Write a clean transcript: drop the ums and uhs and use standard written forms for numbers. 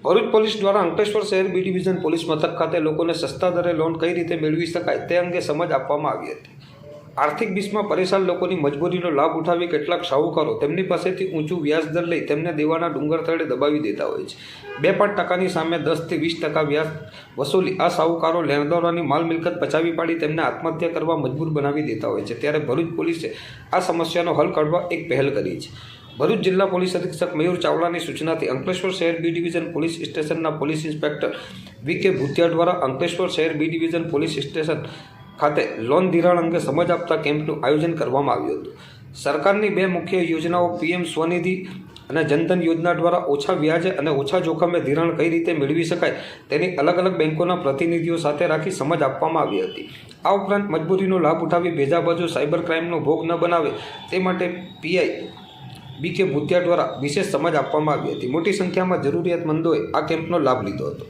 Bharuch police દ્વારા અંકલેશ્વર શહેર B division police મથક ખાતે લોકોને સસ્તા દરે લોન કઈ રીતે મેળવી શકાય તે અંગે સમજ આપવામાં આવી હતી। આર્થિક બીસમાં પરેશાન લોકોની મજબૂરીનો લાભ ઉઠાવી કેટલાક શાહુકારો તેમની પાસેથી ઊંચું વ્યાજ દર લઈ તેમને દેવાના ડુંગર તળે દબાવી દેતા હોય છે। 2-5% સામે 10 થી 20% વ્યાજ વસૂલી આ શાહુકારો લેણદારોની માલ મિલકત પચાવી પાડી તેમને આત્મહત્યા કરવા મજબૂર બનાવી દેતા હોય છે। ત્યારે ભરૂચ પોલીસે આ સમસ્યાનો હલ કાઢવા એક પહેલ કરી છે। ભરૂચ જિલ્લા પોલીસ અધિક્ષક મયુર ચાવડાની સૂચનાથી અંકલેશ્વર શહેર બી ડિવિઝન પોલીસ સ્ટેશનના પોલીસ ઇન્સ્પેક્ટર વી.કે. ભૂતિયા દ્વારા અંકલેશ્વર શહેર બી ડિવિઝન પોલીસ સ્ટેશન ખાતે લોન ધિરાણ અંગે સમજ આપતા કેમ્પનું આયોજન કરવામાં આવ્યું હતું। સરકારની 2 મુખ્ય યોજનાઓ પીએમ સ્વનિધિ અને જનધન યોજના દ્વારા ઓછા વ્યાજે અને ઓછા જોખમે ધિરાણ કઈ રીતે મેળવી શકાય તેની અલગ અલગ બેંકોના પ્રતિનિધિઓ સાથે રાખી સમજ આપવામાં આવી હતી। આ ઉપરાંત મજબૂરીનો લાભ ઉઠાવી બેજાબાજુ સાયબર ક્રાઇમનો ભોગ ન બનાવે તે માટે પીઆઈ વી.કે. ભૂતિયા દ્વારા વિશેષ સમજ આપવામાં આવી હતી। મોટી સંખ્યામાં જરૂરિયાતમંદોએ આ કેમ્પનો લાભ લીધો હતો।